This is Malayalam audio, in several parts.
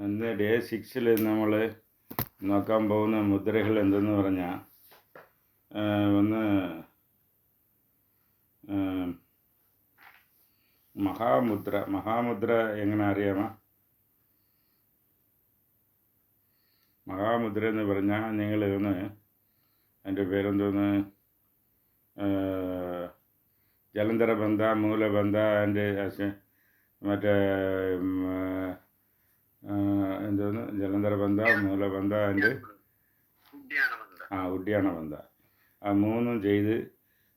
ഇന്ന് ഡേ 6 നമ്മൾ നോക്കാൻ പോകുന്ന മുദ്രകൾ എന്തെന്ന് പറഞ്ഞാൽ ഒന്ന് മഹാമുദ്ര എങ്ങനെ അറിയാമോ? മഹാമുദ്ര എന്ന് പറഞ്ഞാൽ നിങ്ങൾ ഇതൊന്ന് അതിൻ്റെ പേരെന്തോന്ന് ജലന്ധരബന്ധ, മൂലബന്ധ ആൻഡ് മറ്റേ എന്തോന്ന് ജലന്ധരബന്ധ, മൂലബന്ധ ആൻഡ് ഉഡ്ഡയനബന്ധ. ആ മൂന്നും ചെയ്ത്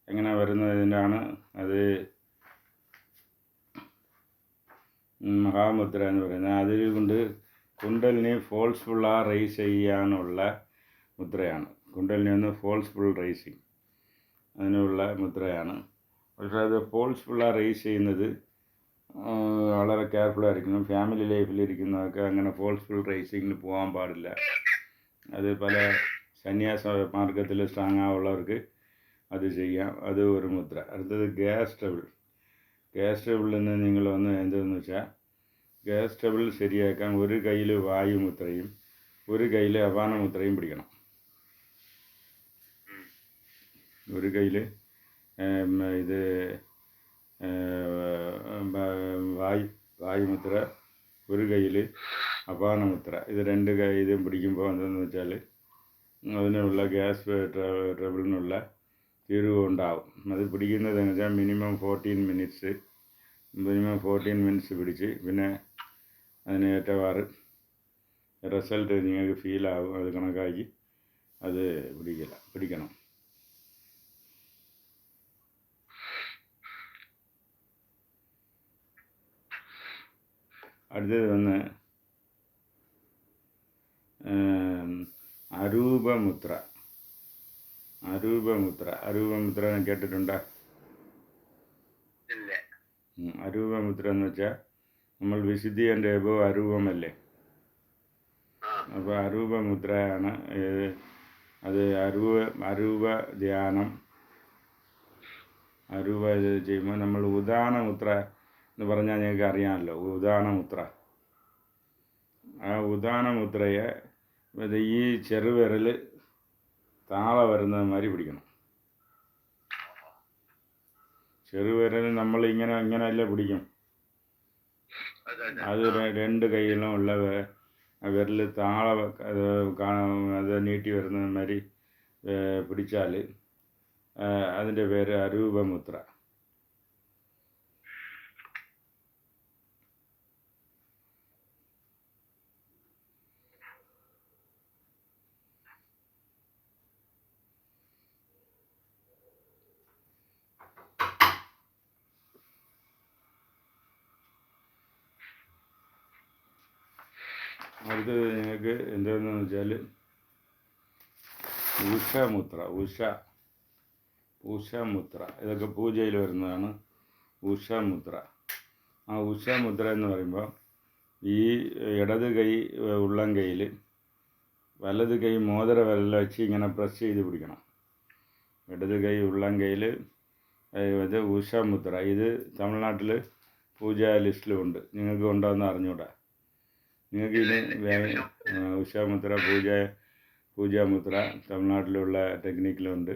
എങ്ങനെ വരുന്നതിനാണ് അത് മഹാമുദ്ര എന്ന് പറയുന്നത്. അതിൽ കൊണ്ട് കുണ്ടലിനി ഫോഴ്സ്ഫുൾ റൈസ് ചെയ്യാനുള്ള മുദ്രയാണ്. കുണ്ടലിനി ഒന്ന് ഫോഴ്സ്ഫുൾ റൈസിങ് അതിനുള്ള മുദ്രയാണ്. പക്ഷേ അത് ഫോഴ്സ്ഫുൾ റൈസ് ചെയ്യുന്നത് വളരെ കെയർഫുള്ളായിരിക്കണം. ഫാമിലി ലൈഫിലിരിക്കുന്നതൊക്കെ അങ്ങനെ ഫോഴ്സ്ഫുൾ റൈസിങ്ങിന് പോകാൻ പാടില്ല. അത് പല സന്യാസ മാർഗത്തിൽ സ്ട്രോങ് ഉള്ളവർക്ക് അത് ചെയ്യാം. അത് ഒരു മുദ്ര. അടുത്തത് ഗ്യാസ് ട്രബിൾ. ഗ്യാസ് ട്രബിളിൽ നിന്ന് നിങ്ങൾ വന്ന് എന്തെന്ന് വെച്ചാൽ ഗ്യാസ് ട്രബിൾ ശരിയാക്കാൻ ഒരു കയ്യിൽ വായുമുദ്രയും ഒരു കയ്യിൽ അപാനമുദ്രയും പിടിക്കണം. ഒരു കയ്യിൽ ഇത് വായുമുദ്ര, ഒരു കയ്യിൽ അപാനമുദ്ര. ഇത് രണ്ട് കൈയിലും പിടിക്കുമ്പോൾ എന്തെന്ന് വെച്ചാൽ അതിനുള്ള ഗ്യാസ് ട്രബിളിനുള്ള തീരുവ ഉണ്ടാവും. അത് പിടിക്കുന്നതെന്ന് വെച്ചാൽ മിനിമം 14 മിനിറ്റ്സ് പിടിച്ച് പിന്നെ അതിന് ഏറ്റവാറ് റിസൾട്ട് നിങ്ങൾക്ക് ഫീലാവും. അത് കണക്കാക്കി അത് പിടിക്കണം. അടുത്തത് വന്ന് അരൂപമുദ്ര. അരൂപമുദ്ര കേട്ടിട്ടുണ്ടോ? അരൂപമുദ്ര എന്ന് വെച്ചാൽ നമ്മൾ വിശുദ്ധി എൻ്റെ എബോ അരൂപമല്ലേ. അപ്പോൾ അരൂപമുദ്രയാണ് അത്. അരൂപ ധ്യാനം ഇത് ചെയ്യുമ്പോൾ നമ്മൾ ഉദാനമുദ്ര എന്ന് പറഞ്ഞാൽ നിങ്ങൾക്ക് അറിയാമല്ലോ. ഉദാനമുദ്ര, ആ ഉദാനമുദ്രയെ ഈ ചെറുവിരൽ താള വരുന്നത് മാതിരി പിടിക്കണം. ചെറുവിരൽ നമ്മൾ ഇങ്ങനെയല്ലേ പിടിക്കും. അത് രണ്ട് കൈയിലും ഉള്ള വിരൽ താള അത് നീട്ടി വരുന്ന മാതിരി പിടിച്ചാൽ അതിൻ്റെ പേര് അരൂപമുദ്ര. അടുത്തത് നിങ്ങൾക്ക് എന്താണെന്ന് വെച്ചാൽ ഉഷമുദ്ര. ഇതൊക്കെ പൂജയിൽ വരുന്നതാണ്. ഉഷമുദ്ര. ആ ഉഷമുദ്ര എന്ന് പറയുമ്പോൾ ഈ ഇടത് കൈ ഉള്ളം കൈയിൽ വലത് കൈ മോതിര വിരൽ വെച്ച് ഇങ്ങനെ പ്രസ് ചെയ്ത് പിടിക്കണം. ഇടത് കൈ ഉള്ളം കൈയിൽ ഇത് ഉഷമുദ്ര. ഇത് തമിഴ്നാട്ടിൽ പൂജാ ലിസ്റ്റിലുണ്ട്. നിങ്ങൾക്ക് ഉണ്ടോയെന്ന് അറിഞ്ഞൂടാ. നിങ്ങൾക്ക് ഇനി ഉഷാമുദ്ര പൂജാമുദ്ര തമിഴ്നാട്ടിലുള്ള ടെക്നിക്കിലുണ്ട്.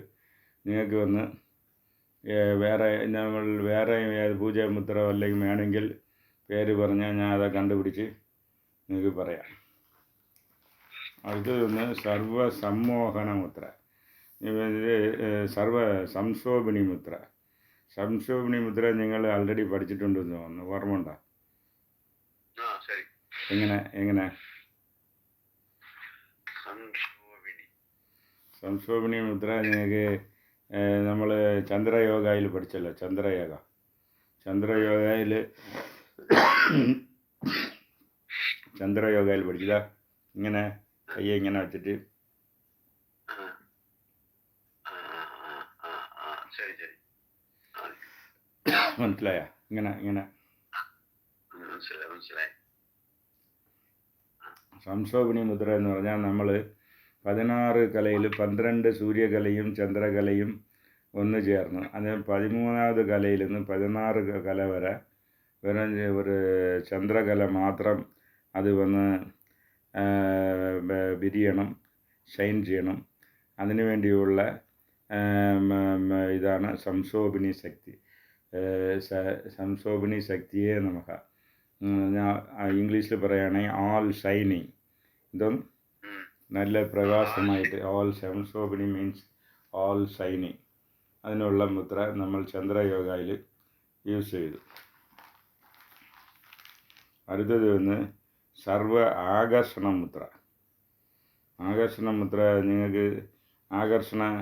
നിങ്ങൾക്ക് വന്ന് വേറെ പൂജാമുദ്ര അല്ലെങ്കിൽ വേണമെങ്കിൽ പേര് പറഞ്ഞാൽ ഞാൻ അത് കണ്ടുപിടിച്ച് നിങ്ങൾക്ക് പറയാം. അടുത്തതൊന്ന് സർവസമ്മോഹന മുദ്ര. സംശോഭിനി മുദ്ര. സംശോഭിനി മുദ്ര നിങ്ങൾ ആൾറെഡി പഠിച്ചിട്ടുണ്ടെന്ന് തോന്നുന്നു. ഓർമ്മ ഉണ്ടോ? എങ്ങനെ സംശോഭിനി മുദ്ര നിങ്ങൾക്ക് നമ്മൾ ചന്ദ്രയോഗയിൽ പഠിച്ചല്ലോ. ചന്ദ്രയോഗയിൽ പഠിച്ചില്ല. ഇങ്ങനെ കയ്യെ ഇങ്ങനെ വെച്ചിട്ട് മനസ്സിലായ? ഇങ്ങനെ സംശോഭിനി മുദ്ര എന്ന് പറഞ്ഞാൽ നമ്മൾ 16 കലയിൽ 12 സൂര്യകലയും ചന്ദ്രകലയും ഒന്ന് ചേർന്ന് അത് 13ാമത് കലയിൽ നിന്ന് 16 കല വരെ ഒരു ചന്ദ്രകല മാത്രം അത് വന്ന് വിരിയണം, ഷൈൻ ചെയ്യണം. അതിനു വേണ്ടിയുള്ള ഇതാണ് സംശോഭിനി ശക്തി. സംശോഭിനി ശക്തിയെ നമുക്ക് ഞാൻ ഇംഗ്ലീഷിൽ പറയുകയാണെങ്കിൽ ആൾ ഷൈനിങ്. ഇതും നല്ല പ്രകാശമായിട്ട് ഓൾ സംശോഭിനി മീൻസ് ഓൾ ഷൈനിങ്. അതിനുള്ള മുദ്ര നമ്മൾ ചന്ദ്രയോഗയിൽ യൂസ് ചെയ്തു. അടുത്തത് വന്ന് സർവ ആകർഷണ മുദ്ര. ആകർഷണ മുദ്ര നിങ്ങൾക്ക് ആകർഷണം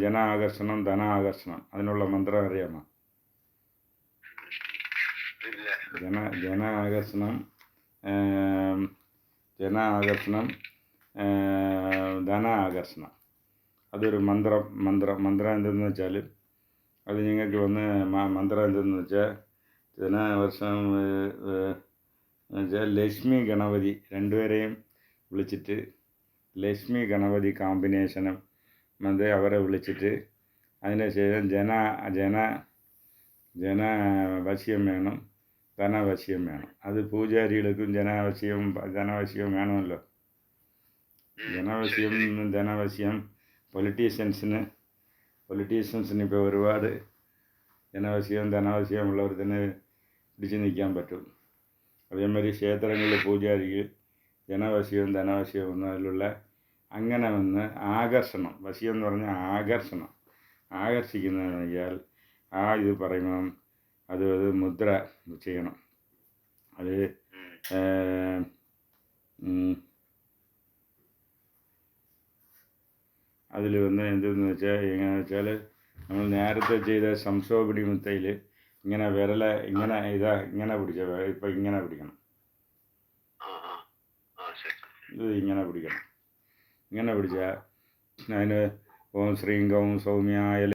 ജന ആകർഷണം, ധന ആകർഷണം, അതിനുള്ള മന്ത്രം അറിയാമോ? ജന ആകർഷണം, ധന ആകർഷണം. അതൊരു മന്ത്രം എന്തെന്ന് വെച്ചാൽ അത് നിങ്ങൾക്ക് വന്ന് മന്ത്രം എന്തെന്ന് വെച്ചാൽ ധനാകർഷണം വെച്ചാൽ ലക്ഷ്മി ഗണപതി രണ്ടുപേരെയും വിളിച്ചിട്ട് ലക്ഷ്മി ഗണപതി കോമ്പിനേഷനും അവരെ വിളിച്ചിട്ട് അതിന് ശേഷം ജനവശ്യം വേണം, ധനവശ്യം വേണം. അത് പൂജാരികൾക്കും ധനവശ്യവും വേണമല്ലോ. ധനവശ്യം പൊളിറ്റീഷ്യൻസിന് ഇപ്പോൾ ഒരുപാട് ധനവശ്യം ഉള്ളവർ തന്നെ പിടിച്ചു നിൽക്കാൻ പറ്റും. അതേമാതിരി ക്ഷേത്രങ്ങളിൽ പൂജാരിക്ക് ധനവശ്യവും എന്നതിലുള്ള അങ്ങനെ വന്ന് ആകർഷണം, വശ്യം എന്ന് പറഞ്ഞാൽ ആകർഷിക്കുന്നതെന്ന് വെച്ചാൽ ഇത് പറയുമ്പം അത് മുദ്ര ചെയ്യണം. അത് അതിൽ വന്ന് എന്തെന്ന് വെച്ചാൽ എങ്ങനെയാണെന്ന് വെച്ചാൽ നമ്മൾ നേരത്തെ ചെയ്ത സംശോഭിനി മുദ്രയിൽ ഇങ്ങനെ ഇങ്ങനെ പിടിച്ച ഇപ്പം ഇങ്ങനെ പിടിക്കണം. ഇത് ഇങ്ങനെ പിടിക്കണം. ഇങ്ങനെ പിടിച്ചാൽ അതിന് ഓം ശ്രീം ഗൗം സൗമ്യായ